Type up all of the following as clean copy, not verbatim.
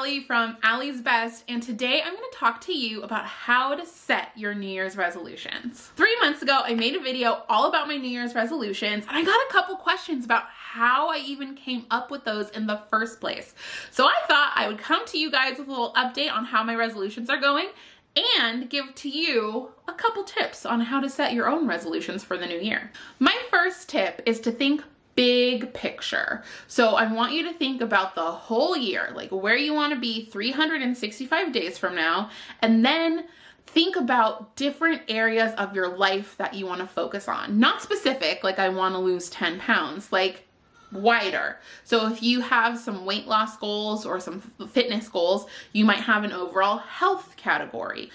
Allie from Allie's Best, and today I'm going to talk to you about how to set your New Year's resolutions. 3 months ago, I made a video all about my New Year's resolutions, and I got a couple questions about how I even came up with those in the first place. So I thought I would come to you guys with a little update on how my resolutions are going and give to you a couple tips on how to set your own resolutions for the new year. My first tip is to think big picture. So I want you to think about the whole year, like where you want to be 365 days from now, and then think about different areas of your life that you want to focus on. Not specific, like I want to lose 10 pounds, like wider. So if you have some weight loss goals or some fitness goals, you might have an overall health category.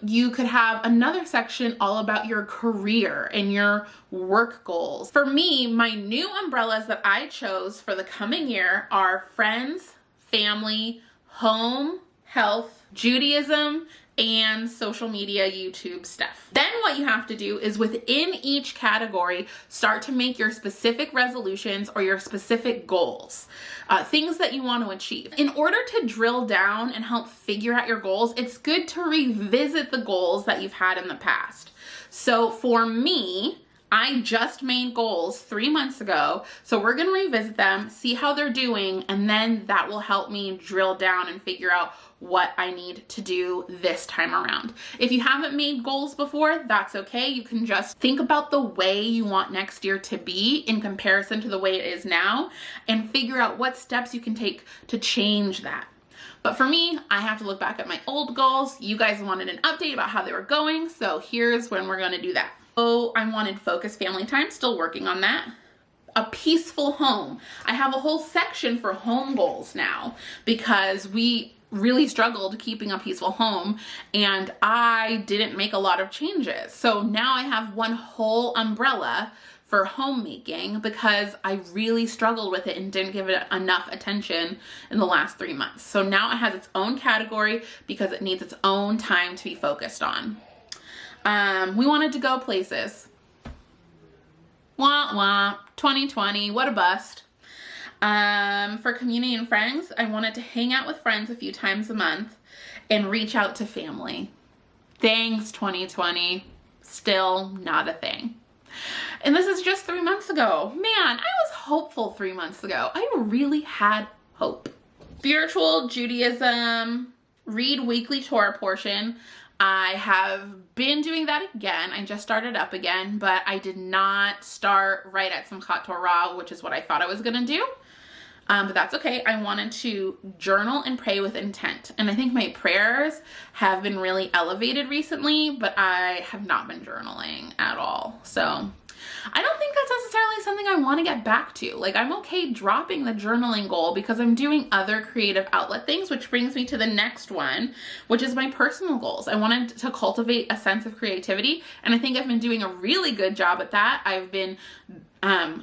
You could have another section all about your career and your work goals. For me, my new umbrellas that I chose for the coming year are friends, family, home, health, Judaism, and social media, YouTube stuff. Then what you have to do is within each category, start to make your specific resolutions or your specific goals, things that you want to achieve. In order to drill down and help figure out your goals, it's good to revisit the goals that you've had in the past. So for me, I just made goals 3 months ago, so we're going to revisit them, see how they're doing, and then that will help me drill down and figure out what I need to do this time around. If you haven't made goals before, that's okay. You can just think about the way you want next year to be in comparison to the way it is now and figure out what steps you can take to change that. But for me, I have to look back at my old goals. You guys wanted an update about how they were going, so here's when we're going to do that. Oh, I wanted focused family time, still working on that. A peaceful home. I have a whole section for home goals now because we really struggled keeping a peaceful home and I didn't make a lot of changes. So now I have one whole umbrella for homemaking because I really struggled with it and didn't give it enough attention in the last 3 months. So now it has its own category because it needs its own time to be focused on. We wanted to go places. Wah, wah, 2020, what a bust. For community and friends, I wanted to hang out with friends a few times a month and reach out to family. Thanks, 2020. Still not a thing. And this is just 3 months ago. Man, I was hopeful 3 months ago. I really had hope. Spiritual Judaism, read weekly Torah portion. I have been doing that again. I just started up again, but I did not start right at Simchat Torah, which is what I thought I was going to do. But that's okay. I wanted to journal and pray with intent. And I think my prayers have been really elevated recently, but I have not been journaling at all. So I don't think that's necessarily something I want to get back to. Like, I'm okay dropping the journaling goal because I'm doing other creative outlet things, which brings me to the next one, which is my personal goals. I wanted to cultivate a sense of creativity, and I think I've been doing a really good job at that. I've been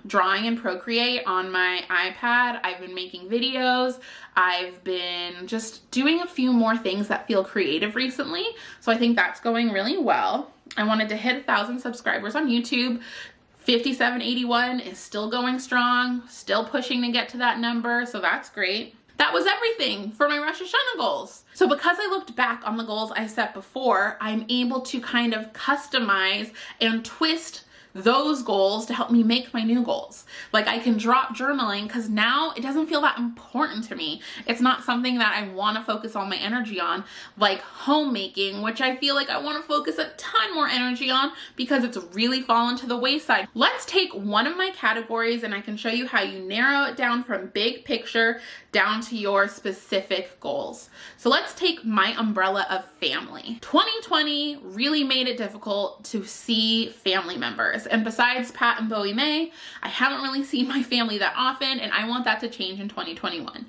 drawing in Procreate on my iPad. I've been making videos. I've been just doing a few more things that feel creative recently. So I think that's going really well. I wanted to hit 1,000 subscribers on YouTube. 5781 is still going strong, still pushing to get to that number, so that's great. That was everything for my Rosh Hashanah goals. So because I looked back on the goals I set before, I'm able to kind of customize and twist those goals to help me make my new goals. Like, I can drop journaling because now it doesn't feel that important to me. It's not something that I want to focus all my energy on, like homemaking, which I feel like I want to focus a ton more energy on because it's really fallen to the wayside. Let's take one of my categories and I can show you how you narrow it down from big picture down to your specific goals. So let's take my umbrella of family. 2020 really made it difficult to see family members. And besides Pat and Bowie May, I haven't really seen my family that often, and I want that to change in 2021.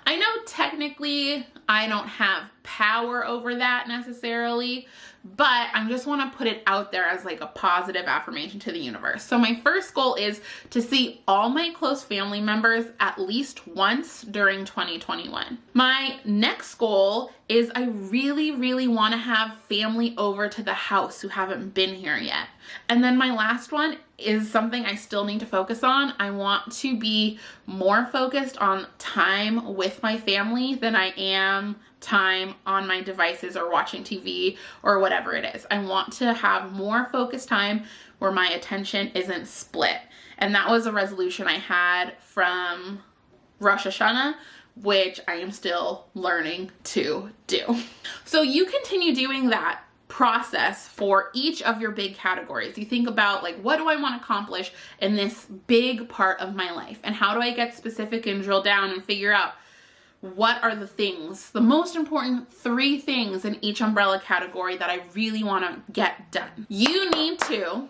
I know technically I don't have power over that necessarily, but I just want to put it out there as like a positive affirmation to the universe. So my first goal is to see all my close family members at least once during 2021. My next goal is I really want to have family over to the house who haven't been here yet. And then my last one is something I still need to focus on. I want to be more focused on time with my family than I am time on my devices or watching TV or whatever it is. I want to have more focused time where my attention isn't split. And that was a resolution I had from Rosh Hashanah, which I am still learning to do. So you continue doing that process for each of your big categories. You think about, like, what do I want to accomplish in this big part of my life? And how do I get specific and drill down and figure out what are the things, the most important 3 things in each umbrella category that I really want to get done. You need to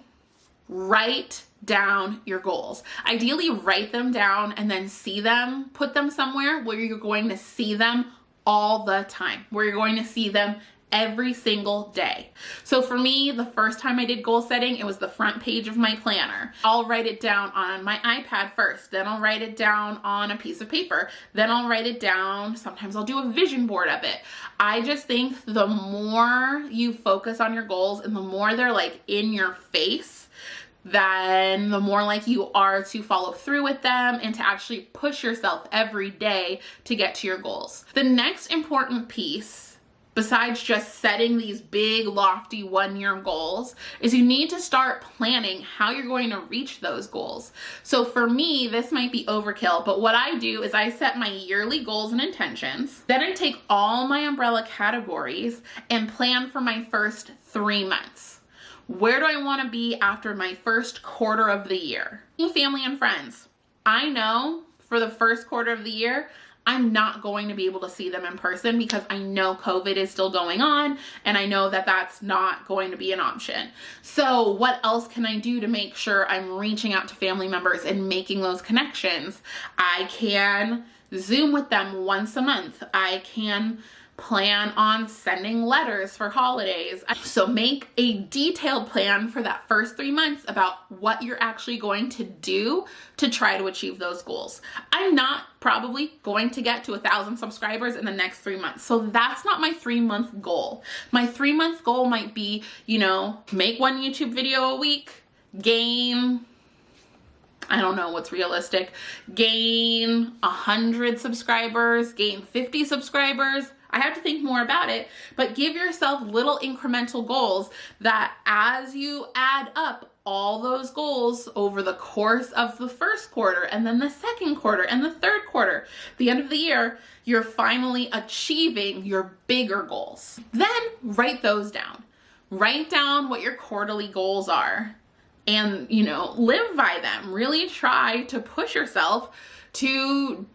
write down your goals. Ideally, write them down and then see them, put them somewhere where you're going to see them all the time, where you're going to see them every single day. So for me, the first time I did goal setting, it was the front page of my planner. I'll write it down on my iPad first, then I'll write it down on a piece of paper, then I'll write it down. Sometimes I'll do a vision board of it. I just think the more you focus on your goals and the more they're like in your face, then the more like you are to follow through with them and to actually push yourself every day to get to your goals. The next important piece, besides just setting these big, lofty 1-year goals, is you need to start planning how you're going to reach those goals. So for me, this might be overkill, but what I do is I set my yearly goals and intentions. Then I take all my umbrella categories and plan for my first 3 months. Where do I want to be after my first quarter of the year? Family and friends. I know for the first quarter of the year, I'm not going to be able to see them in person because I know COVID is still going on and I know that that's not going to be an option. So what else can I do to make sure I'm reaching out to family members and making those connections? I can Zoom with them once a month. I can plan on sending letters for holidays. So make a detailed plan for that first 3 months about what you're actually going to do to try to achieve those goals. I'm not probably going to get to 1,000 subscribers in the next 3 months. So that's not my 3-month goal. My 3-month goal might be, make 1 YouTube video a week, gain, I don't know what's realistic, gain 100 subscribers, gain 50 subscribers. I have to think more about it, but give yourself little incremental goals that as you add up all those goals over the course of the first quarter and then the second quarter and the third quarter, the end of the year, you're finally achieving your bigger goals. Then write those down. Write down what your quarterly goals are and, live by them. Really try to push yourself to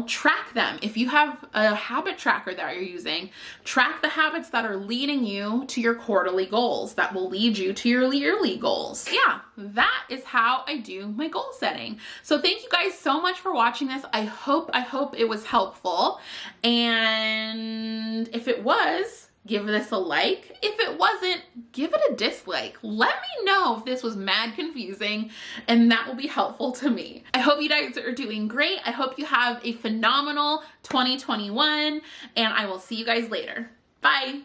track them. If you have a habit tracker that you're using, track the habits that are leading you to your quarterly goals that will lead you to your yearly goals. Yeah, that is how I do my goal setting. So thank you guys so much for watching this. I hope it was helpful. And if it was, give this a like. If it wasn't, give it a dislike. Let me know if this was mad confusing, and that will be helpful to me. I hope you guys are doing great. I hope you have a phenomenal 2021, and I will see you guys later. Bye.